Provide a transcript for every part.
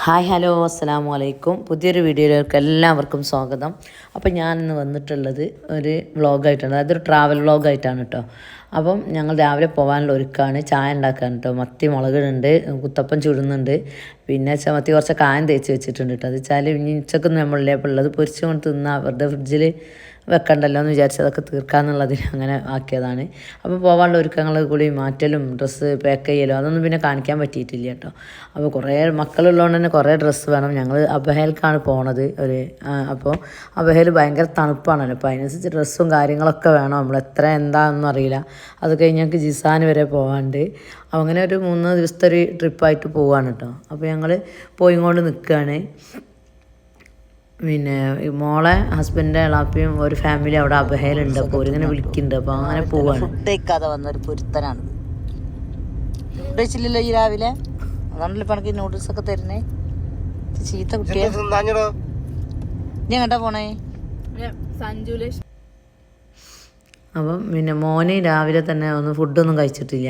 Hi hello അസ്സലാമു അലൈക്കും. പുതിയൊരു വീഡിയോയിലേക്ക് എല്ലാവർക്കും സ്വാഗതം. അപ്പോൾ ഞാനിന്ന് വന്നിട്ടുള്ളത് ഒരു വ്ളോഗായിട്ടാണ്, അതായത് ഒരു ട്രാവൽ വ്ളോഗായിട്ടാണ് കേട്ടോ. അപ്പം ഞങ്ങൾ രാവിലെ പോകാനുള്ള ഒരുക്കാണ്, ചായ ഉണ്ടാക്കാൻ കേട്ടോ. മത്തി മുളകിടുന്നുണ്ട്, കുത്തപ്പം ചുടുന്നുണ്ട്, പിന്നെ മത്തി കുറച്ച് കായം തേച്ച് വെച്ചിട്ടുണ്ട് കേട്ടോ. അത് വെച്ചാൽ ഇനി ഉച്ചക്കൊന്നും നമ്മളിലെ ഉള്ളത് പൊരിച്ച് കൊണ്ട് തിന്നാൽ വെറുതെ ഫ്രിഡ്ജിൽ വെക്കണ്ടല്ലോ എന്ന് വിചാരിച്ച് അതൊക്കെ തീർക്കാമെന്നുള്ളതിന് അങ്ങനെ ആക്കിയതാണ്. അപ്പോൾ പോകാനുള്ള ഒരുക്കങ്ങൾ കൂടി മാറ്റലും ഡ്രസ്സ് പാക്ക് ചെയ്യലും അതൊന്നും പിന്നെ കാണിക്കാൻ പറ്റിയിട്ടില്ല കേട്ടോ. അപ്പോൾ കുറേ മക്കളുള്ളതുകൊണ്ട് തന്നെ കുറേ ഡ്രസ്സ് വേണം. ഞങ്ങൾ അബഹേൽക്കാണ് പോണത്. അപ്പോൾ അബഹേൽ ഭയങ്കര തണുപ്പാണല്ലോ, അപ്പോൾ അതിനനുസരിച്ച് ഡ്രസ്സും കാര്യങ്ങളൊക്കെ വേണം. നമ്മൾ എത്ര എന്താണെന്നൊന്നും അറിയില്ല. അത് കഴിഞ്ഞ് ഞങ്ങൾക്ക് ജിസാൻ വരെ പോകാണ്ട്, അങ്ങനെ ഒരു 3 ദിവസത്തെ ഒരു ട്രിപ്പായിട്ട് പോവാണ് കേട്ടോ. അപ്പോൾ ഞങ്ങൾ പോയിക്കൊണ്ട് നിൽക്കുകയാണ്. പിന്നെ മോളെ ഹസ്ബൻഡിൻ്റെ ഇളാപ്പിയും ഒരു ഫാമിലി അവിടെ അബഹയിലുണ്ട്. അപ്പോൾ ഒരിങ്ങനെ വിളിക്കുന്നുണ്ട്. അപ്പോൾ അങ്ങനെ പോവാണ്. ഫുഡ് കഴിക്കാതെ വന്നൊരു പൊരുത്തനാണ്. ഫുഡ് കഴിച്ചില്ലല്ലോ ഈ രാവിലെ, അതാണല്ലോ ഇപ്പം എനിക്ക് നൂഡിൽസ് ഒക്കെ തരുന്നേ. ചീത്ത കുട്ടിയെ. നീ എങ്ങോട്ടാ പോണേ? അപ്പം പിന്നെ മോന് രാവിലെ തന്നെ ഫുഡൊന്നും കഴിച്ചിട്ടില്ല.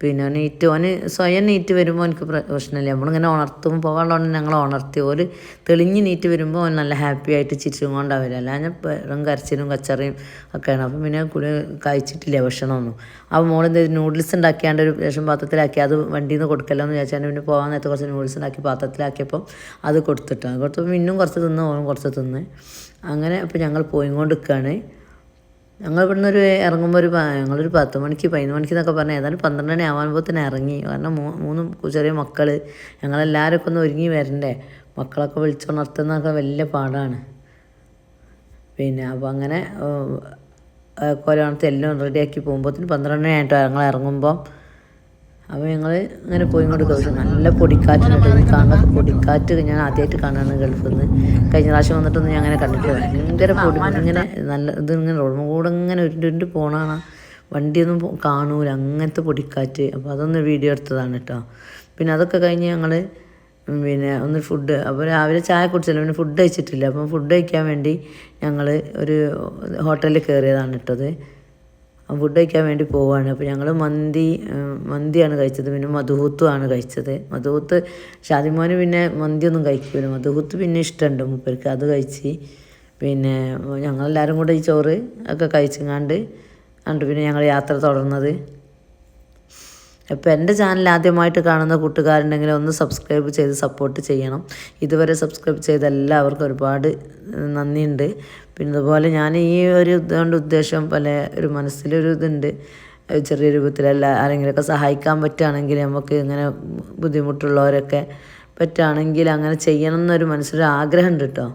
പിന്നെ ഓന് സ്വയം നീറ്റ് വരുമ്പോൾ എനിക്ക് പ്രശ്നമില്ല. നമ്മളിങ്ങനെ ഉണർത്തുമ്പോൾ പോകാനുള്ളതുകൊണ്ട് ഞങ്ങൾ ഉണർത്തി. ഓല് തെളിഞ്ഞ് നീറ്റ് വരുമ്പോൾ ഓൻ നല്ല ഹാപ്പി ആയിട്ട് ചിരിച്ചും കൊണ്ടാണ് വരിക. അല്ല ഞാൻ വെറും കരച്ചിലും കച്ചറയും ഒക്കെയാണ്. അപ്പം പിന്നെ കഴിച്ചിട്ടില്ല ഭക്ഷണമൊന്നും. അപ്പോൾ മോളെന്ത് നൂഡിൽസ് ഉണ്ടാക്കിയാണ്ട് ഒരു റേഷൻ പാത്രത്തിലാക്കി അത് വണ്ടിയിൽ നിന്ന് കൊടുക്കല്ലോ എന്ന് വിചാരിച്ചാൽ പിന്നെ പോകാൻ നേരത്തെ കുറച്ച് നൂഡിൽസ് ഉണ്ടാക്കി പാത്രത്തിലാക്കിയപ്പോൾ അത് കൊടുത്തപ്പോൾ ഇന്നും കുറച്ച് തിന്ന് ഓനും കുറച്ച് തിന്ന്. അങ്ങനെ അപ്പോൾ ഞങ്ങൾ പോയിക്കൊണ്ട് നിൽക്കുകയാണ്. ഞങ്ങൾ ഇവിടുന്ന് ഇറങ്ങുമ്പോൾ ഞങ്ങളൊരു 10 മണിക്ക് 11 മണിക്ക് എന്നൊക്കെ പറഞ്ഞാൽ ഏതായാലും 12 മണി ആവാനുമ്പോൾ തന്നെ ഇറങ്ങി. കാരണം 3 ചെറിയ മക്കൾ, ഞങ്ങളെല്ലാവരും ഒന്ന് ഒരുങ്ങി വരണ്ടേ. മക്കളൊക്കെ വിളിച്ചുണർത്തുന്നതൊക്കെ വലിയ പാടാണ്. പിന്നെ അപ്പോൾ അങ്ങനെ കൊല്ലണത്തെ എല്ലാം റെഡിയാക്കി പോകുമ്പോഴത്തേന് 12 മണി ആയിട്ടോ ഞങ്ങൾ ഇറങ്ങുമ്പോൾ. അപ്പോൾ ഞങ്ങൾ ഇങ്ങനെ പോയി കൊണ്ട് കഴിച്ചു. നല്ല പൊടിക്കാറ്റുണ്ട്. ഈ കാണുന്ന പൊടിക്കാറ്റ് ഞാൻ ആദ്യമായിട്ട് കാണുകയാണ് ഗൾഫിൽ നിന്ന്. കഴിഞ്ഞ പ്രാവശ്യം വന്നിട്ടൊന്നും ഞാൻ അങ്ങനെ കണ്ടിട്ടില്ല. ഭയങ്കര പൊടി, ഇങ്ങനെ നല്ല ഇതിങ്ങനെ റോഡ് കൂടെ ഇങ്ങനെ ഉരുണ്ട് പോകണതാണ്. വണ്ടിയൊന്നും കാണൂല, അങ്ങനത്തെ പൊടിക്കാറ്റ്. അപ്പോൾ അതൊന്ന് വീഡിയോ എടുത്തതാണ് കേട്ടോ. പിന്നെ അതൊക്കെ കഴിഞ്ഞ് ഞങ്ങൾ പിന്നെ ഒന്ന് ഫുഡ്, അപ്പോൾ രാവിലെ ചായ കുടിച്ചില്ല, പിന്നെ ഫുഡ് കഴിച്ചിട്ടില്ല. അപ്പം ഫുഡ് കഴിക്കാൻ വേണ്ടി ഞങ്ങൾ ഒരു ഹോട്ടലിൽ കയറിയതാണ് ഇട്ടത്. ഫുഡ് കഴിക്കാൻ വേണ്ടി പോവുകയാണ്. അപ്പോൾ ഞങ്ങൾ മന്തിയാണ് കഴിച്ചത്. പിന്നെ മധുഹൂത്തുമാണ് കഴിച്ചത്. മധുഹൂത്ത് ഷാദിമോന് പിന്നെ മന്തിയൊന്നും കഴിക്കില്ല, മധുഹൂത്ത് പിന്നെ ഇഷ്ടമുണ്ട് മൂപ്പർക്ക്, അത് കഴിച്ച്. പിന്നെ ഞങ്ങളെല്ലാവരും കൂടെ ഈ ചോറ് ഒക്കെ കഴിച്ചങ്ങാണ്ട് പിന്നെ ഞങ്ങൾ യാത്ര തുടർന്നത്. അപ്പോൾ എൻ്റെ ചാനൽ ആദ്യമായിട്ട് കാണുന്ന കൂട്ടുകാരുണ്ടെങ്കിൽ ഒന്ന് സബ്സ്ക്രൈബ് ചെയ്ത് സപ്പോർട്ട് ചെയ്യണം. ഇതുവരെ സബ്സ്ക്രൈബ് ചെയ്ത എല്ലാവർക്കും ഒരുപാട് നന്ദിയുണ്ട്. പിന്നെ അതുപോലെ ഞാൻ ഈ ഒരു ഇതുകൊണ്ട് ഉദ്ദേശം ഒരു മനസ്സിലൊരു ഇതുണ്ട്, ചെറിയ രൂപത്തിലല്ല ആരെങ്കിലുമൊക്കെ സഹായിക്കാൻ പറ്റുകയാണെങ്കിൽ, നമുക്ക് ഇങ്ങനെ ബുദ്ധിമുട്ടുള്ളവരൊക്കെ പറ്റുകയാണെങ്കിൽ അങ്ങനെ ചെയ്യണം എന്നൊരു മനസ്സിലൊരു ആഗ്രഹമുണ്ട് കേട്ടോ.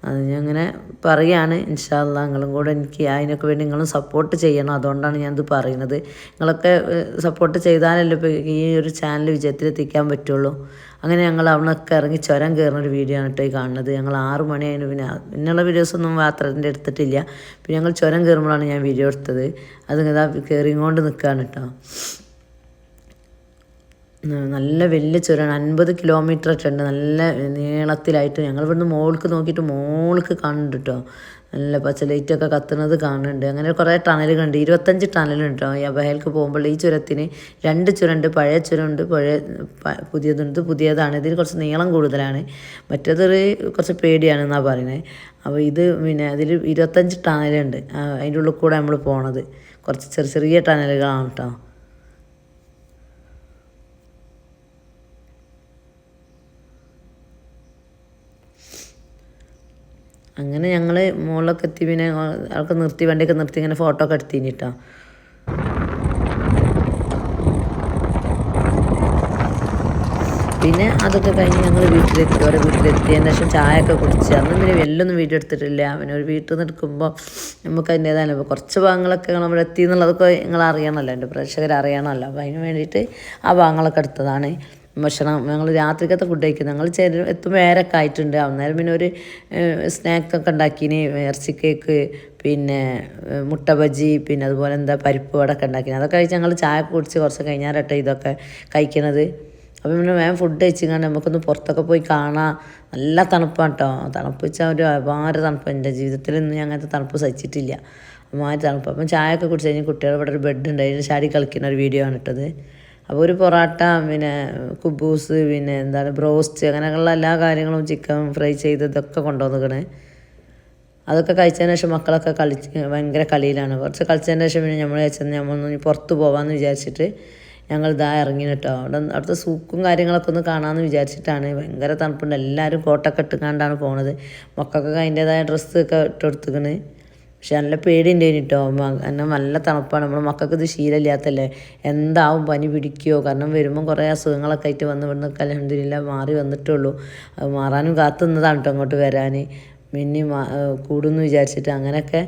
അത് ഞാൻ അങ്ങനെ പറയുകയാണ്. ഇൻഷാ അല്ലാ നിങ്ങളും കൂടെ എനിക്ക് അതിനൊക്കെ വേണ്ടി നിങ്ങളും സപ്പോർട്ട് ചെയ്യണം. അതുകൊണ്ടാണ് ഞാനിത് പറയുന്നത്. നിങ്ങളൊക്കെ സപ്പോർട്ട് ചെയ്താലല്ലേ ഇപ്പോൾ ഈ ഒരു ചാനൽ വിജയത്തിലെത്തിക്കാൻ പറ്റുള്ളൂ. അങ്ങനെ ഞങ്ങൾ അവിടുന്നൊക്കെ ഇറങ്ങി ചുരം കയറുന്നൊരു വീഡിയോ ആണ് കേട്ടോ ഈ കാണുന്നത്. ഞങ്ങൾ 6 മണിയായിരുന്നു. പിന്നെയുള്ള വീഡിയോസൊന്നും യാത്രൻ്റെ എടുത്തിട്ടില്ല. പിന്നെ ഞങ്ങൾ ചുരം കയറുമ്പോഴാണ് ഞാൻ വീഡിയോ എടുത്തത്. അത് ഇതാ കയറിക്കൊണ്ട് നിൽക്കുകയാണ് കേട്ടോ. നല്ല വലിയ ചുരമാണ്, 50 കിലോമീറ്റർ ഒക്കെ ഉണ്ട്, നല്ല നീളത്തിലായിട്ട്. ഞങ്ങൾ ഇവിടുന്ന് മോൾക്ക് നോക്കിയിട്ട് മോൾക്ക് കാണുന്നുണ്ട് കേട്ടോ. നല്ല പച്ച ലൈറ്റൊക്കെ കത്തുന്നത് കാണുന്നുണ്ട്. അങ്ങനെ കുറേ ടണലുകളുണ്ട്, 25 ടണലുണ്ട് കേട്ടോ ഈ അബഹയിലേക്ക് പോകുമ്പോൾ. ഈ ചുരത്തിന് 2 ചുരമുണ്ട്, പഴയ ചുരമുണ്ട്, പുതിയതുണ്ട്. പുതിയതാണ്, ഇതിന് കുറച്ച് നീളം കൂടുതലാണ്. മറ്റേതൊരു കുറച്ച് പേടിയാണെന്നാണ് പറയുന്നത്. അപ്പോൾ ഇത് പിന്നെ അതിൽ 25 ടണലുണ്ട്. അതിൻ്റെ ഉള്ളിൽ കൂടെ നമ്മൾ പോണത് കുറച്ച് ചെറിയ ടണലുകളാണ് കേട്ടോ. അങ്ങനെ ഞങ്ങൾ മുകളിലൊക്കെ എത്തി. പിന്നെ ആൾക്ക് വണ്ടിയൊക്കെ നിർത്തി ഇങ്ങനെ ഫോട്ടോ ഒക്കെ എടുത്തിന് കേട്ടോ. പിന്നെ അതൊക്കെ കഴിഞ്ഞ് ഞങ്ങൾ വീട്ടിലെത്തിയതിന് ശേഷം ചായയൊക്കെ കുടിച്ച്. അന്ന് പിന്നെ വെല്ലൊന്നും വീഡിയോ എടുത്തിട്ടില്ല. പിന്നെ ഒരു വീട്ടിൽ നിന്ന് എടുക്കുമ്പോൾ നമുക്ക് അതിൻ്റേതായാലും കുറച്ച് ഭാഗങ്ങളൊക്കെ നമ്മൾ എത്തി എന്നുള്ളതൊക്കെ നിങ്ങൾ അറിയണമല്ലോ, എൻ്റെ പ്രേക്ഷകർ അറിയണമല്ലോ. അപ്പോൾ അതിന് വേണ്ടിയിട്ട് ആ ഭാഗങ്ങളൊക്കെ എടുത്തതാണ്. ഭക്ഷണം ഞങ്ങൾ രാത്രിക്കത്തെ ഫുഡ് കഴിക്കുന്നത് ഞങ്ങൾ എത്തുമ്പോൾ ഏരൊക്കെ ആയിട്ടുണ്ട്. അന്നേരം പിന്നെ ഒരു സ്നാക്കൊക്കെ ഉണ്ടാക്കിന്, ഇറച്ചി കേക്ക്, പിന്നെ മുട്ട ബജി, പിന്നെ അതുപോലെ പരിപ്പ് വടയൊക്കെ ഉണ്ടാക്കിന്. അതൊക്കെ കഴിച്ച് ഞങ്ങൾ ചായ കുടിച്ച് കുറച്ച് കഴിഞ്ഞാലട്ടെ ഇതൊക്കെ കഴിക്കണത്. അപ്പോൾ പിന്നെ വേഗം ഫുഡ് കഴിച്ചിങ്ങാണ്ട് നമുക്കൊന്ന് പുറത്തൊക്കെ പോയി കാണാം. നല്ല തണുപ്പാണ് കേട്ടോ. തണുപ്പ് വെച്ചാൽ ഒരു അപാര തണുപ്പ്. എൻ്റെ ജീവിതത്തിലൊന്നും ഞാൻ അങ്ങനത്തെ തണുപ്പ് സഹിച്ചിട്ടില്ല, അപാര തണുപ്പ്. അപ്പം ചായ ഒക്കെ കുടിച്ച് കഴിഞ്ഞ് കുട്ടികൾ ഇവിടെ ഒരു ബെഡ് ഉണ്ട്, അതിൽ ചാടി കളിക്കുന്ന ഒരു വീഡിയോ ആണ് ഇട്ടത്. അപ്പോൾ ഒരു പൊറോട്ട പിന്നെ കുബൂസ് പിന്നെ എന്താണ് ബ്രോസ്റ്റ് അങ്ങനെയുള്ള എല്ലാ കാര്യങ്ങളും ചിക്കൻ ഫ്രൈ ചെയ്തതൊക്കെ കൊണ്ടുവന്നിക്കണേ. അതൊക്കെ കഴിച്ചതിന് ശേഷം മക്കളൊക്കെ ഭയങ്കര കളിയിലാണ്. കുറച്ച് കളിച്ചതിന് ശേഷം പിന്നെ നമ്മൾ നമ്മളൊന്ന് പുറത്ത് പോകാമെന്ന് വിചാരിച്ചിട്ട് ഞങ്ങൾ ഇതാ ഇറങ്ങി കേട്ടോ. അവിടുത്തെ സൂക്കും കാര്യങ്ങളൊക്കെ ഒന്ന് കാണാമെന്ന് വിചാരിച്ചിട്ടാണ്. ഭയങ്കര തണുപ്പുണ്ട്, എല്ലാവരും കോട്ടൊക്കെ ഇട്ടുകൊണ്ടാണ് പോണത്. മക്കൾക്കൊക്കെ അതിൻ്റേതായ ഡ്രസ്സൊക്കെ ഇട്ടെടുത്തുക്കണ്. പക്ഷെ നല്ല പേടിയുണ്ടായിന് കേട്ടോ, കാരണം നല്ല തണുപ്പാണ്. നമ്മൾ മക്കൾക്ക് ഇത് ശീലമില്ലാത്തല്ലേ, എന്താവും പനി പിടിക്കുകയോ, കാരണം വരുമ്പം കുറേ അസുഖങ്ങളൊക്കെ ആയിട്ട് വന്ന് ഇവിടുന്ന് അൽഹംദുലില്ലാ മാറി വന്നിട്ടുള്ളൂ. അത് മാറാനും കാത്തുനിന്നതാണ് കേട്ടോ അങ്ങോട്ട് വരാൻ. മിന്നി കൂടുമെന്ന് വിചാരിച്ചിട്ട് അങ്ങനെയൊക്കെ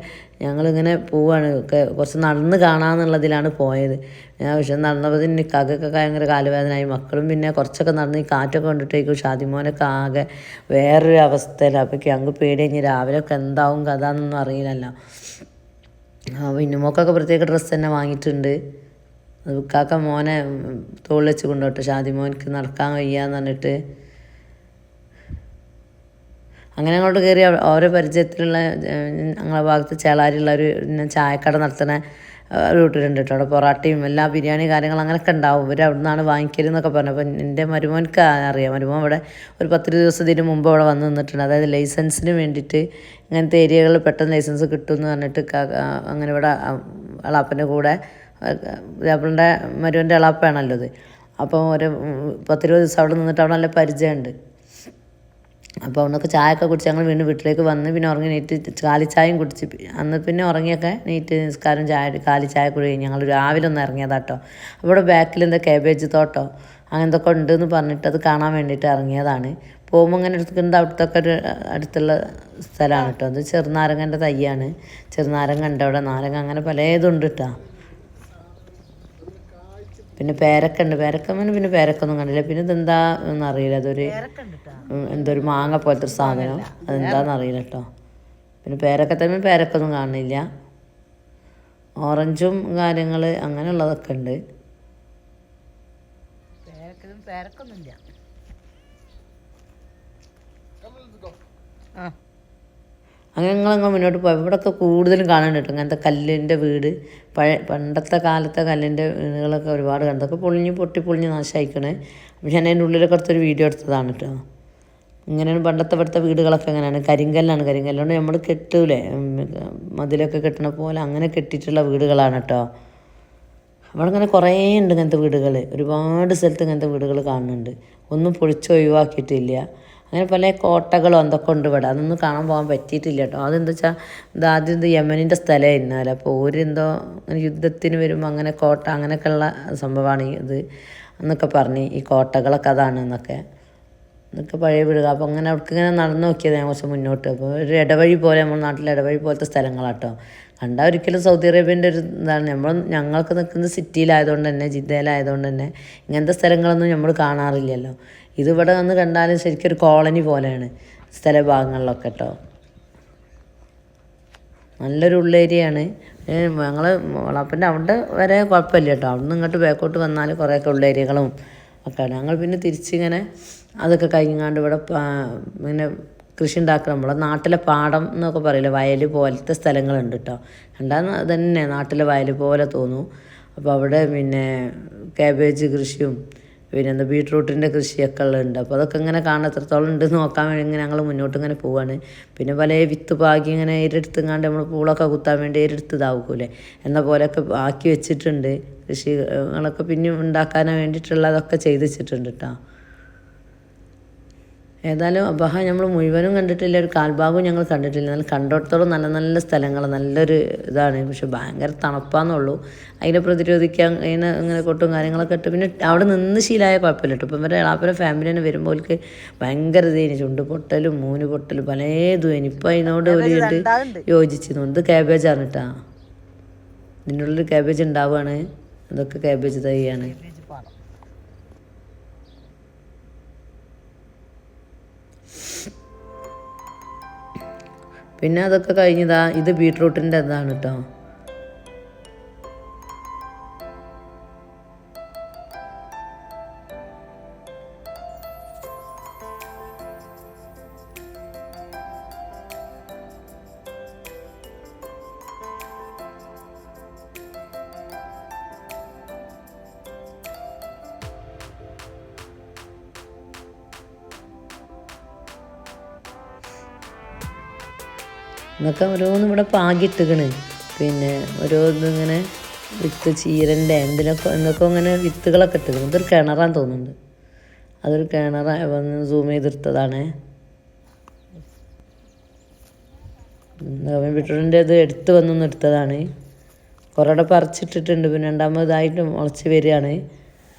ഞങ്ങളിങ്ങനെ പോവാണ്. കുറച്ച് നടന്ന് കാണാമെന്നുള്ളതിലാണ് പോയത്. ഞാൻ പക്ഷെ നടന്നപ്പോൾ നിൽക്കാകൊക്കെ ഭയങ്കര കാലുവേദനയായി. മക്കളും പിന്നെ കുറച്ചൊക്കെ നടന്ന് ഈ കാറ്റൊക്കെ കൊണ്ടിട്ടേക്കും ഷാദിമോനൊക്കെ ആകെ വേറൊരു അവസ്ഥയിലാണ്. അപ്പോൾ അങ്ങ് പേടി കഴിഞ്ഞ് രാവിലെയൊക്കെ എന്താവും കഥ എന്നൊന്നും അറിയില്ലല്ലോ. അപ്പോൾ ഇന്നുമോക്കൊക്കെ പ്രത്യേക ഡ്രസ്സ് തന്നെ വാങ്ങിയിട്ടുണ്ട്. അത് കാക്ക മോനെ തോളിൽ വെച്ച് കൊണ്ടുപോട്ടെ, ഷാദിമോനക്ക് നടക്കാൻ വയ്യാന്ന് പറഞ്ഞിട്ട്. അങ്ങനെ അങ്ങോട്ട് കയറി ഓരോ പരിചയത്തിലുള്ള ഞങ്ങളുടെ ഭാഗത്ത് ചേളാരിയുള്ള ഒരു ചായക്കട നടത്തുന്ന വീട്ടിലുണ്ട് കേട്ടോ. അവിടെ പൊറാട്ടയും എല്ലാ ബിരിയാണി കാര്യങ്ങൾ അങ്ങനെയൊക്കെ ഉണ്ടാവും. ഇവർ അവിടെ നിന്നാണ് വാങ്ങിക്കലെന്നൊക്കെ പറഞ്ഞു. അപ്പം എൻ്റെ മരുമോനക്ക് അറിയാം. മരുമോൻ ഇവിടെ ഒരു 10 ദിവസത്തിന് മുമ്പ് അവിടെ വന്ന് നിന്നിട്ടുണ്ട്. അതായത് ലൈസൻസിന് വേണ്ടിയിട്ട് ഇങ്ങനത്തെ ഏരിയകളിൽ പെട്ടെന്ന് ലൈസൻസ് കിട്ടുമെന്ന് പറഞ്ഞിട്ട് അങ്ങനെ ഇവിടെ എളാപ്പൻ്റെ കൂടെ അവളുടെ മരുവൻ്റെ എളാപ്പയാണല്ലോ ഇത്. അപ്പോൾ ഒരു 10-20 ദിവസം അവിടെ നിന്നിട്ട് അവിടെ നല്ല പരിചയമുണ്ട്. അപ്പോൾ അവിടുന്നൊക്കെ ചായയൊക്കെ കുടിച്ച് ഞങ്ങൾ വീണ്ടും വീട്ടിലേക്ക് വന്ന് പിന്നെ ഉറങ്ങി നീറ്റ് കാലിച്ചായയും കുടിച്ച് അന്ന് പിന്നെ ഉറങ്ങിയൊക്കെ നീറ്റ് നിസ്കാരം കാലിച്ചായ കുടി കഴിഞ്ഞ് ഞങ്ങൾ രാവിലെ ഒന്ന് ഇറങ്ങിയതാട്ടോ. അവിടെ ബാക്കിൽ എന്താ കാബേജ് തോട്ടോ അങ്ങനത്തൊക്കെ ഉണ്ടെന്ന് പറഞ്ഞിട്ട് അത് കാണാൻ വേണ്ടിയിട്ട് ഇറങ്ങിയതാണ്. പോകുമ്പോൾ ഇങ്ങനെ എടുത്തിട്ടുണ്ട്. അവിടുത്തെ ഒരു അടുത്തുള്ള സ്ഥലമാണ് കേട്ടോ. അത് ചെറുനാരങ്ങൻ്റെ തയ്യാണ്. ചെറുനാരങ്ങ ഉണ്ട് അവിടെ, നാരങ്ങ അങ്ങനെ പലതുണ്ട് കേട്ടോ. പിന്നെ പേരക്ക ഉണ്ട്. പേരക്കമ്മന് പിന്നെ പേരക്കൊന്നും കണ്ടില്ല. പിന്നെ ഇതെന്താ എന്നറിയില്ല, അതൊരു എന്തൊരു മാങ്ങ പോലത്തെ ഒരു സാധനം, അതെന്താണെന്ന് അറിയില്ല കേട്ടോ. പിന്നെ പേരക്ക തന്നെ പേരക്കൊന്നും കാണുന്നില്ല. ഓറഞ്ചും കാര്യങ്ങൾ അങ്ങനെയുള്ളതൊക്കെ ഉണ്ട്. പേരക്കൊന്നുമില്ല. അങ്ങനെ ഞങ്ങൾ മുന്നോട്ട് പോയി. ഇവിടെയൊക്കെ കൂടുതലും കാണാനുണ്ട് കേട്ടോ അങ്ങനത്തെ കല്ലിൻ്റെ വീട്. പണ്ടത്തെ കാലത്തെ കല്ലിൻ്റെ വീടുകളൊക്കെ ഒരുപാട് കണ്ടതൊക്കെ പൊട്ടിപ്പൊളിഞ്ഞ് നാശമായിക്കണേ. അപ്പോൾ ഞാൻ അതിൻ്റെ ഉള്ളിലൊക്കെ എടുത്തൊരു വീഡിയോ എടുത്തതാണ് കേട്ടോ. ഇങ്ങനെയാണ് പണ്ടത്തെ വീടുകളൊക്കെ എങ്ങനെയാണ്, കരിങ്കല്ലാണ്. കരിങ്കല്ലുകൊണ്ട് നമ്മൾ കെട്ടൂലേ, മതിലൊക്കെ കെട്ടണ പോലെ അങ്ങനെ കെട്ടിയിട്ടുള്ള വീടുകളാണ് കേട്ടോ. അവിടെ ഇങ്ങനെ കുറേ ഉണ്ട് ഇങ്ങനത്തെ വീടുകൾ. ഒരുപാട് സ്ഥലത്ത് ഇങ്ങനത്തെ വീടുകൾ കാണുന്നുണ്ട്. ഒന്നും പൊളിച്ചൊഴിവാക്കിയിട്ടില്ല. അങ്ങനെ പല കോട്ടകളും എന്തൊക്കെ ഉണ്ട് ഇവിടെ. അതൊന്നും കാണാൻ പോകാൻ പറ്റിയിട്ടില്ല കേട്ടോ. അതെന്താ വെച്ചാൽ ആദ്യം ഇത് യമനിൻ്റെ സ്ഥലമായിരുന്നാലും അപ്പോൾ ഓരെന്തോ യുദ്ധത്തിന് വരുമ്പോൾ അങ്ങനെ കോട്ട അങ്ങനെയൊക്കെയുള്ള സംഭവമാണ് ഇത് എന്നൊക്കെ പറഞ്ഞ് ഈ കോട്ടകളൊക്കെ അതാണ് എന്നൊക്കെ പഴയ വീടുക. അപ്പോൾ അങ്ങനെ അവർക്ക് ഇങ്ങനെ നടന്നു നോക്കിയത് ഞാൻ കുറച്ച് മുന്നോട്ട്. അപ്പോൾ ഒരു ഇടവഴി പോലെ, നമ്മുടെ നാട്ടിലെ ഇടവഴി പോലത്തെ സ്ഥലങ്ങളാട്ടോ. കണ്ടാൽ ഒരിക്കലും സൗദി അറേബ്യൻ്റെ ഒരു ഇതാണ്. ഞങ്ങൾക്ക് നിൽക്കുന്നത് സിറ്റിയിലായതുകൊണ്ട് തന്നെ, ജിദ്ദയിലായതുകൊണ്ട് തന്നെ ഇങ്ങനത്തെ സ്ഥലങ്ങളൊന്നും നമ്മൾ കാണാറില്ലല്ലോ. ഇതിവിടെ വന്ന് കണ്ടാലും ശരിക്കും ഒരു കോളനി പോലെയാണ് സ്ഥലഭാഗങ്ങളിലൊക്കെ കേട്ടോ. നല്ലൊരു ഉള്ളേരിയയാണ്. ഞങ്ങൾ വളപ്പൻ്റെ അവിടെ വരെ കുഴപ്പമില്ല കേട്ടോ. അവിടെ നിന്ന് ഇങ്ങോട്ട് ബാക്കോട്ട് വന്നാൽ കുറേയൊക്കെ ഉള്ളേരിയകളും ഒക്കെയാണ്. ഞങ്ങൾ പിന്നെ തിരിച്ചിങ്ങനെ അതൊക്കെ കഴിഞ്ഞാണ്ട് ഇവിടെ പിന്നെ കൃഷി ഉണ്ടാക്കുക. നമ്മളെ നാട്ടിലെ പാടം എന്നൊക്കെ പറയില്ല, വയൽ പോലത്തെ സ്ഥലങ്ങളുണ്ട് കേട്ടോ. കണ്ടാൽ തന്നെ നാട്ടിലെ വയൽ പോലെ തോന്നും. അപ്പോൾ അവിടെ പിന്നെ കാബേജ് കൃഷിയും പിന്നെ എന്താ ബീട്രൂട്ടിൻ്റെ കൃഷിയൊക്കെ ഉള്ളുണ്ട്. അപ്പോൾ അതൊക്കെ ഇങ്ങനെ കാണാൻ എത്രത്തോളം ഉണ്ടെന്ന് നോക്കാൻ വേണ്ടി ഇങ്ങനെ ഞങ്ങൾ മുന്നോട്ട് ഇങ്ങനെ പോവാണ്. പിന്നെ പല വിത്ത് പാകി ഇങ്ങനെ ഏരെടുത്തുങ്ങാണ്ട് നമ്മൾ പൂളൊക്കെ കുത്താൻ വേണ്ടി ഏരെടുത്തതാവൂലേ എന്ന പോലെയൊക്കെ ആക്കി വെച്ചിട്ടുണ്ട്. കൃഷികളൊക്കെ പിന്നെ ഉണ്ടാക്കാൻ വേണ്ടിയിട്ടുള്ളതൊക്കെ ചെയ്ത് വെച്ചിട്ടുണ്ട് കേട്ടോ. ഏതായാലും അബഹ നമ്മൾ മുഴുവനും കണ്ടിട്ടില്ല, ഒരു കാൽഭാഗവും ഞങ്ങൾ കണ്ടിട്ടില്ല. എന്നാൽ കണ്ടിടത്തോളം നല്ല നല്ല സ്ഥലങ്ങൾ, നല്ലൊരു ഇതാണ്. പക്ഷെ ഭയങ്കര തണുപ്പാന്നുള്ളൂ. അതിനെ പ്രതിരോധിക്കാൻ അതിന് ഇങ്ങനെ കൊട്ടും കാര്യങ്ങളൊക്കെ ഇട്ട് പിന്നെ അവിടെ നിന്ന് ശീലമായ കുഴപ്പമില്ല കേട്ടോ. ഇപ്പം ഇവരുടെ എളാപ്പന ഫാമിലി തന്നെ വരുമ്പോൾക്ക് ഭയങ്കര ഇതേനി, ചുണ്ട് പൊട്ടലും മൂന്ന് പൊട്ടലും പലതും. ഇനിയിപ്പോൾ അതിനോട് ഒരു യോജിച്ചിരുന്നു. ഇത് ക്യാബേജാണ് കേട്ടോ. ഇതിൻ്റെ ഉള്ളിൽ ക്യാബേജ് ഉണ്ടാവുകയാണ്. അതൊക്കെ ക്യാബേജ് തൈയാണ്. പിന്നെ അതൊക്കെ കഴിഞ്ഞതാ ഇത് ബീട്രൂട്ടിൻ്റെ ഇതാണ് കേട്ടോ. എന്നൊക്കെ ഓരോന്നും ഇവിടെ പാകിയിട്ടിക്കണ്. പിന്നെ ഓരോന്നിങ്ങനെ വിത്ത് ചീരൻ്റെ എന്തൊക്കെ ഇങ്ങനെ വിത്തുകളൊക്കെ ഇട്ടിക്കണം. ഇതൊരു കിണറാന്ന് തോന്നുന്നുണ്ട്. അതൊരു കിണറാണ്. വന്ന് സൂം ചെയ്തെടുത്തതാണ്. ബീട്രൂട്ടിൻ്റെ ഇത് എടുത്ത് വന്നൊന്ന് എടുത്തതാണ്. കുറേടെ പറിച്ചിട്ടിട്ടുണ്ട്. പിന്നെ രണ്ടാമതായിട്ട് മുളച്ച് വരികയാണ്.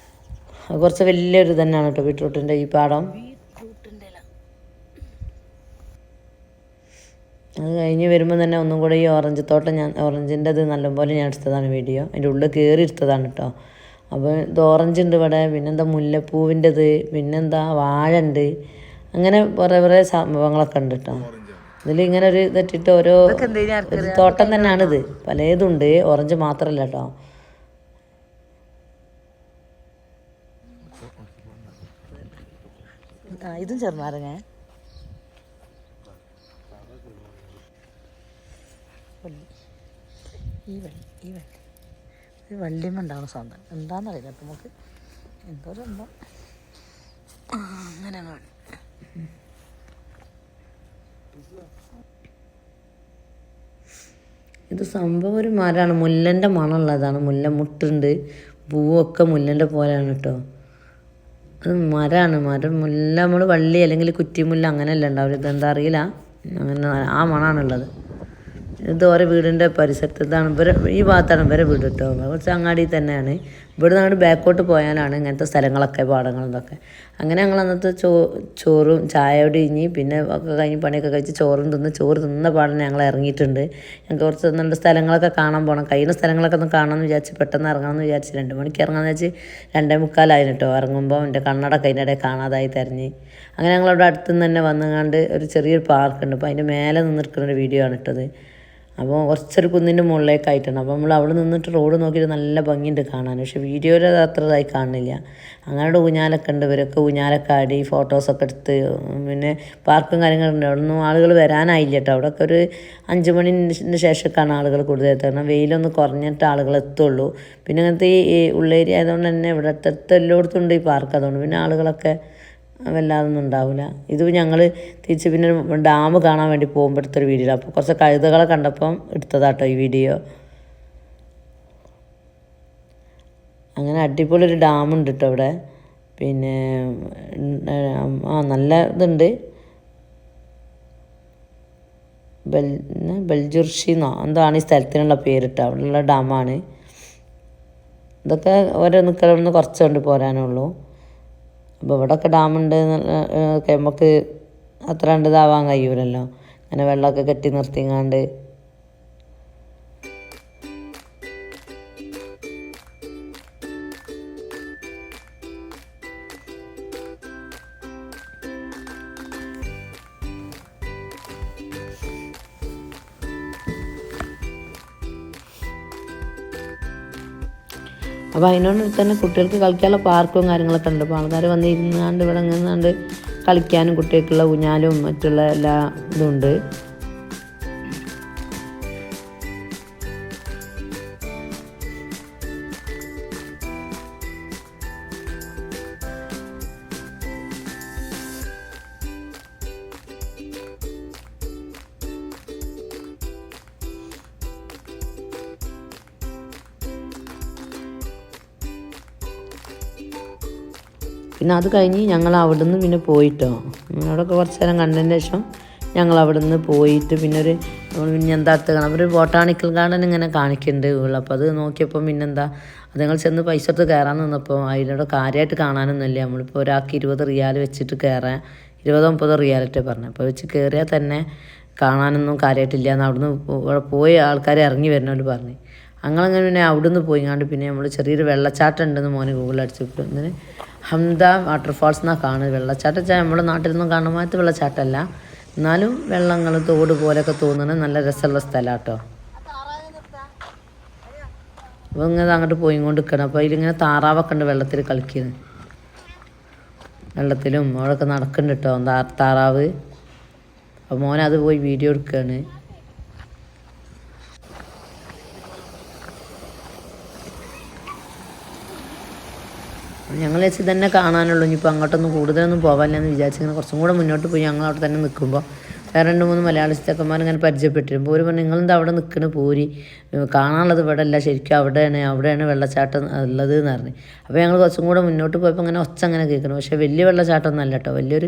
അത് കുറച്ച് വലിയൊരു തന്നെയാണ് കേട്ടോ ബീട്രൂട്ടിൻ്റെ ഈ പാടം. അത് കഴിഞ്ഞ് വരുമ്പോൾ തന്നെ ഒന്നും കൂടെ ഈ ഓറഞ്ച് തോട്ടം ഓറഞ്ചിൻ്റെ അത് നല്ലപോലെ ഞാൻ എടുത്തതാണ് വീഡിയോ. അതിൻ്റെ ഉള്ളിൽ കയറി എടുത്തതാണ് കേട്ടോ. അപ്പോൾ ഇത് ഓറഞ്ച് ഉണ്ട് ഇവിടെ. പിന്നെന്താ മുല്ലപ്പൂവിൻ്റെത്, പിന്നെന്താ വാഴ ഉണ്ട്. അങ്ങനെ കുറേ സംഭവങ്ങളൊക്കെ ഉണ്ട് കേട്ടോ. ഇതിലിങ്ങനെ ഒരു ഇട്ടിട്ട് ഒരു തോട്ടം തന്നെയാണിത്. പലതുണ്ട്, ഓറഞ്ച് മാത്രമല്ല കേട്ടോ. ഇതും ചെറുനാരങ്ങ. ഈ വള്ളിയമ്മ ഉണ്ടാവുന്ന സാധനം എന്താണെന്നറിയില്ല. അപ്പം നമുക്ക് എന്തോ സംഭവം അങ്ങനെ ഇത് സംഭവം ഒരു മരമാണ്. മുല്ലൻ്റെ മണമുള്ളതാണ്. മുല്ല മുട്ടുണ്ട്. പൂവൊക്കെ മുല്ലൻ്റെ പോലെയാണ് കേട്ടോ. അത് മരമാണ്. മുല്ല നമ്മൾ വള്ളി അല്ലെങ്കിൽ കുറ്റിമുല്ല അങ്ങനെയല്ല ഉണ്ടാവില്ല. ഇതെന്താ അറിയില്ല. അങ്ങനെ ആ മണമാണുള്ളത്. ഇത് ഓരോ വീടിൻ്റെ പരിസരത്ത് ഇതാണ് ഈ ഭാഗത്താണ് ഇവരെ വീട് കേട്ടോ. കുറച്ച് അങ്ങാടി തന്നെയാണ്. ഇവിടെ നിന്ന് ബാക്കോട്ട് പോയാലാണ് ഇങ്ങനത്തെ സ്ഥലങ്ങളൊക്കെ, പാടങ്ങളും ഇതൊക്കെ. അങ്ങനെ ഞങ്ങൾ അന്നത്തെ ചോറും ചായയോട് ഇഞ്ഞി പിന്നെ ഒക്കെ കഴിഞ്ഞ് പണിയൊക്കെ കഴിച്ച് ചോറ് തിന്ന പാടനെ ഞങ്ങൾ ഇറങ്ങിയിട്ടുണ്ട്. ഞങ്ങൾക്ക് കുറച്ച് നല്ല സ്ഥലങ്ങളൊക്കെ കാണാൻ പോകണം. കഴിയുന്ന സ്ഥലങ്ങളൊക്കെ ഒന്ന് കാണാമെന്ന് വിചാരിച്ച് പെട്ടെന്ന് ഇറങ്ങാമെന്ന് വിചാരിച്ച് 2 മണിക്ക് ഇറങ്ങാമെന്ന് വെച്ച് 2:45 കേട്ടോ. ഇറങ്ങുമ്പോൾ എൻ്റെ കണ്ണട അതിൻ്റെ കാണാതായി തിരഞ്ഞ്. അങ്ങനെ ഞങ്ങളവിടെ അടുത്തുനിന്ന് തന്നെ വന്നുകൊണ്ട് ഒരു ചെറിയൊരു പാർക്കുണ്ട്. അപ്പോൾ അതിൻ്റെ മേലെ നിന്നിരിക്കുന്നൊരു വീഡിയോ ആണ് ഇട്ടത്. അപ്പോൾ കുറച്ചൊരു കുന്നിൻ്റെ മുകളിലേക്കായിട്ടുണ്ട്. അപ്പോൾ നമ്മൾ അവിടെ നിന്നിട്ട് റോഡ് നോക്കിയിട്ട് നല്ല ഭംഗിയുണ്ട് കാണാൻ. പക്ഷേ വീഡിയോയിൽ അത് അത്ര ഇതായി കാണുന്നില്ല. അങ്ങനെ ഊഞ്ഞാലൊക്കെ ഉണ്ട്. ഇവരൊക്കെ ഊഞ്ഞാലൊക്കെ ആടി ഫോട്ടോസൊക്കെ എടുത്ത്. പിന്നെ പാർക്കും കാര്യങ്ങളുണ്ട്. അവിടെ ഒന്നും ആളുകൾ വരാനായില്ല കേട്ടോ. അവിടെയൊക്കെ ഒരു 5 മണിന് ശേഷമൊക്കെയാണ് ആളുകൾ കൂടുതൽ എത്തുന്നത്. വെയിലൊന്ന് കുറഞ്ഞിട്ട് ആളുകൾ എത്തുള്ളൂ. പിന്നെ അങ്ങനത്തെ ഈ ഉള്ളേരിയ ആയതുകൊണ്ട് തന്നെ ഇവിടെ അടുത്ത് എല്ലായിടത്തും ഉണ്ട് ഈ പാർക്ക്. അതുകൊണ്ട് പിന്നെ ആളുകളൊക്കെ വല്ലാതൊന്നും ഉണ്ടാവില്ല. ഇത് ഞങ്ങൾ തിരിച്ച് പിന്നെ ഡാം കാണാൻ വേണ്ടി പോകുമ്പോൾ എടുത്തൊരു വീഡിയോ. അപ്പോൾ കുറച്ച് കഴുതകളെ കണ്ടപ്പം എടുത്തതാട്ടോ ഈ വീഡിയോ. അങ്ങനെ അടിപൊളി ഒരു ഡാമുണ്ട് കേട്ടോ ഇവിടെ. പിന്നെ നല്ല ഇതുണ്ട്. ബെൽജുർഷിന്നോ എന്താണ് ഈ സ്ഥലത്തിനുള്ള പേരിട്ടോ. അവിടെയുള്ള ഡാമാണ്. ഇതൊക്കെ ഓരോ നിൽക്കലൊന്ന് കുറച്ച് കൊണ്ട് പോരാനുള്ളൂ. അപ്പോൾ ഇവിടെയൊക്കെ ഡാമുണ്ട് നമുക്ക് അത്ര കണ്ട് ഇതാവാൻ കഴിയൂലല്ലോ. അങ്ങനെ വെള്ളമൊക്കെ കെട്ടി നിർത്തിങ്ങാണ്ട്. അപ്പോൾ അതിനോട് തന്നെ കുട്ടികൾക്ക് കളിക്കാനുള്ള പാർക്കും കാര്യങ്ങളൊക്കെ ഉണ്ട്. അപ്പോൾ ആൾക്കാർ വന്ന് ഇരുന്നാണ്ട് ഇവിടെ നിന്നാണ്ട് കളിക്കാനും കുട്ടികൾക്കുള്ള ഊഞ്ഞാലും മറ്റുള്ള എല്ലാ ഇതുണ്ട്. പിന്നെ അത് കഴിഞ്ഞ് ഞങ്ങൾ അവിടെ നിന്ന് പിന്നെ പോയിട്ടോ. അവിടെയൊക്കെ കുറച്ച് നേരം കണ്ടതിന് ശേഷം ഞങ്ങൾ അവിടെ നിന്ന് പോയിട്ട് പിന്നെ പിന്നെ എന്താ അടുത്ത് കാണാം. ഒരു ബോട്ടാണിക്കൽ ഗാർഡൻ ഇങ്ങനെ കാണിക്കുന്നുണ്ട് ഉള്ളു. അപ്പോൾ അത് നോക്കിയപ്പോൾ പിന്നെന്താ അത് ഞങ്ങൾ ചെന്ന് പൈസ എടുത്ത് കയറാൻ നിന്നപ്പോൾ അതിലൂടെ കാര്യമായിട്ട് കാണാനൊന്നുമില്ല. നമ്മളിപ്പോൾ ഒരാൾക്ക് 20 റിയാൽ വെച്ചിട്ട് കയറാൻ 20-30 റിയാലിറ്റേ പറഞ്ഞു. അപ്പോൾ വെച്ച് കയറിയാൽ തന്നെ കാണാനൊന്നും കാര്യമായിട്ടില്ല എന്ന് അവിടുന്ന് പോയി ആൾക്കാർ ഇറങ്ങി വരുന്നവർ പറഞ്ഞു. അങ്ങനെ പിന്നെ അവിടുന്ന് പോയിങ്ങാണ്ട് പിന്നെ നമ്മൾ ചെറിയൊരു വെള്ളച്ചാട്ടം ഉണ്ടെന്ന് മോനെ ഗൂഗിളിൽ അടിച്ചപ്പോൾ ഇതിന് ഹംദ വാട്ടർഫാൾസ് എന്നാണ് കാണുന്നത്. വെള്ളച്ചാട്ടം വെച്ചാൽ നമ്മുടെ നാട്ടിലൊന്നും കാണുന്ന മാറ്റ വെള്ളച്ചാട്ടമല്ല, എന്നാലും വെള്ളങ്ങൾ തോട് പോലെയൊക്കെ തോന്നുന്നത് നല്ല രസമുള്ള സ്ഥലമാണ് കേട്ടോ. അപ്പോൾ ഇങ്ങനെ അങ്ങോട്ട് പോയിക്കൊണ്ട് നിൽക്കണം. അപ്പോൾ അതിലിങ്ങനെ താറാവൊക്കെ ഉണ്ട് വെള്ളത്തിൽ കളിക്കുന്നത്. വെള്ളത്തിലും അവിടെയൊക്കെ നടക്കുന്നുണ്ട് കേട്ടോ താറാവ്. അപ്പോൾ മോനത് പോയി വീഡിയോ എടുക്കുകയാണ്. ഞങ്ങൾ വെച്ച് തന്നെ കാണാനുള്ളൂ. ഇനിയിപ്പോൾ അങ്ങോട്ടൊന്നും കൂടുതലൊന്നും പോകാനില്ലെന്ന് വിചാരിച്ചിങ്ങനെ കുറച്ചും കൂടെ മുന്നോട്ട് പോയി ഞങ്ങൾ അവിടെ തന്നെ നിൽക്കുമ്പോൾ വേറെ 2-3 മലയാളി ചെക്കന്മാർ ഇങ്ങനെ പരിചയപ്പെട്ടിരുമ്പോൾ ഒരു പറഞ്ഞു നിങ്ങളെന്താ അവിടെ നിൽക്കണ പോരി കാണാനുള്ളത് ഇവിടെ അല്ല ശരിക്കും അവിടെയാണ് വെള്ളച്ചാട്ടം ഉള്ളത് എന്ന് പറഞ്ഞു. അപ്പോൾ ഞങ്ങൾ കുറച്ചും കൂടെ മുന്നോട്ട് പോയപ്പോൾ അങ്ങനെ ഒച്ച അങ്ങനെ കേൾക്കണം. പക്ഷേ വലിയ വെള്ളച്ചാട്ടമൊന്നും അല്ല കേട്ടോ,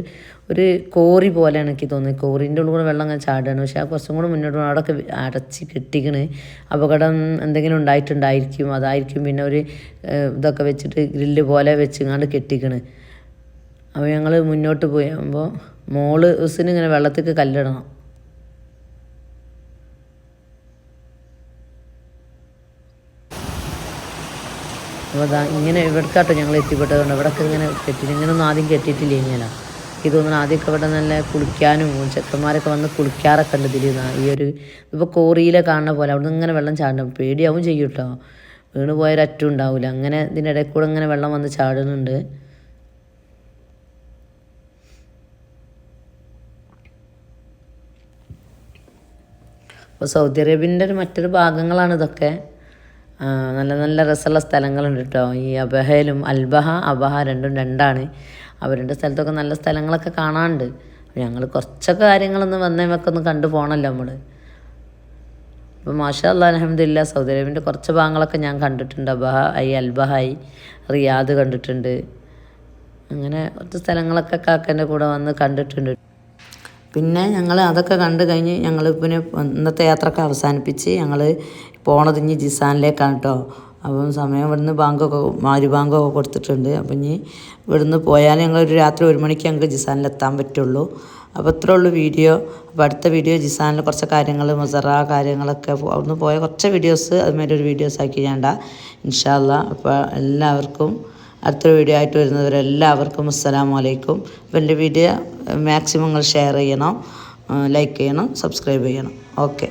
ഒരു കോറി പോലെയാണ് എനിക്ക് തോന്നുന്നത്. കോറിൻ്റെ ഉള്ളിൽ കൂടെ വെള്ളം അങ്ങനെ ചാടുകയാണ്. പക്ഷേ ആ കുറച്ചും കൂടെ മുന്നോട്ട് പോകുമ്പോൾ അവിടെയൊക്കെ അടച്ച് കെട്ടിക്കണ്, അപകടം എന്തെങ്കിലും ഉണ്ടായിട്ടുണ്ടായിരിക്കും, അതായിരിക്കും. പിന്നെ ഒരു ഇതൊക്കെ വെച്ചിട്ട് ഗ്രില്ല് പോലെ വെച്ചിങ്ങാണ്ട് കെട്ടിക്കണ്. അപ്പോൾ ഞങ്ങൾ മുന്നോട്ട് പോയപ്പോൾ മോള് ഹുസിന് ഇങ്ങനെ വെള്ളത്തേക്ക് കല്ലിടണം. അപ്പോൾ അതാ ഇങ്ങനെ ഇവിടേക്കാട്ടോ ഞങ്ങൾ എത്തിപ്പെട്ടതുകൊണ്ട് ഇവിടെയൊക്കെ ഇങ്ങനെ കെട്ടിയിട്ട് ഇങ്ങനെയൊന്നും ആദ്യം കെട്ടിയിട്ടില്ല. ഇങ്ങനെ എനിക്ക് തോന്നുന്നു ആദ്യമൊക്കെ ഇവിടെ നല്ല കുളിക്കാനും ചെക്കന്മാരൊക്കെ വന്ന് കുളിക്കാറൊക്കെ ഉണ്ട് ഇതിൽ. ഇപ്പോൾ കോറിയിലെ കാണുന്ന പോലെ അവിടെ നിന്ന് ഇങ്ങനെ വെള്ളം ചാടണം, പേടിയാവും ചെയ്യും കേട്ടോ, വീണ് പോയൊരറ്റും ഉണ്ടാവില്ല. അങ്ങനെ ഇതിൻ്റെ ഇടയിൽ കൂടെ ഇങ്ങനെ വെള്ളം വന്ന് ചാടുന്നുണ്ട്. അപ്പോൾ സൗദി അറേബ്യൻ്റെ മറ്റൊരു ഭാഗങ്ങളാണ് ഇതൊക്കെ. നല്ല നല്ല രസമുള്ള സ്ഥലങ്ങളുണ്ട് കേട്ടോ. ഈ അബഹയിലും അബഹ രണ്ടാണ്. അവരുടെ സ്ഥലത്തൊക്കെ നല്ല സ്ഥലങ്ങളൊക്കെ കാണാനുണ്ട്. ഞങ്ങൾ കുറച്ചൊക്കെ കാര്യങ്ങളൊന്ന് വന്നേമൊക്കെ ഒന്ന് കണ്ടു പോകണമല്ലോ നമ്മൾ. അപ്പോൾ മാഷാ അല്ലാഹ് അൽഹംദുലില്ലാ സൗദി അറേബ്യൻ്റെ കുറച്ച് ഭാഗങ്ങളൊക്കെ ഞാൻ കണ്ടിട്ടുണ്ട്. അൽബഹായി റിയാദ് കണ്ടിട്ടുണ്ട്. അങ്ങനെ കുറച്ച് സ്ഥലങ്ങളൊക്കെ കാക്കൻ്റെ കൂടെ വന്ന് കണ്ടിട്ടുണ്ട്. പിന്നെ ഞങ്ങൾ അതൊക്കെ കണ്ടു കഴിഞ്ഞ് ഞങ്ങൾ പിന്നെ ഇന്നത്തെ യാത്രയൊക്കെ അവസാനിപ്പിച്ച് ഞങ്ങൾ പോണത് ഇനി ജിസാനിലേക്കാണ് കേട്ടോ. അപ്പം സമയം ഇവിടുന്ന് ബാങ്കൊക്കെ കൊടുത്തിട്ടുണ്ട്. അപ്പം ഇനി ഇവിടുന്ന് പോയാൽ ഞങ്ങളൊരു രാത്രി 1 മണിക്ക് ഞങ്ങൾക്ക് ജിസാനിലെത്താൻ പറ്റുള്ളൂ. അപ്പോൾ ഇത്രേ ഉള്ളൂ വീഡിയോ. അപ്പോൾ അടുത്ത വീഡിയോ ജിസാനിൽ കുറച്ച് കാര്യങ്ങൾ മൊസറ കാര്യങ്ങളൊക്കെ അവിടുന്ന് പോയ കുറച്ച് വീഡിയോസ് അതുമാതിരി ഒരു വീഡിയോസ് ആക്കി ഞാൻ ഇൻഷാ അല്ലാഹ്. അപ്പോൾ എല്ലാവർക്കും അടുത്തൊരു വീഡിയോ ആയിട്ട് വരുന്നവരെല്ലാവർക്കും അസ്സലാമു അലൈക്കും. അപ്പോൾ എൻ്റെ വീഡിയോ മാക്സിമം നിങ്ങൾ ഷെയർ ചെയ്യണം, ലൈക്ക് ചെയ്യണം, സബ്സ്ക്രൈബ് ചെയ്യണം. ഓക്കെ.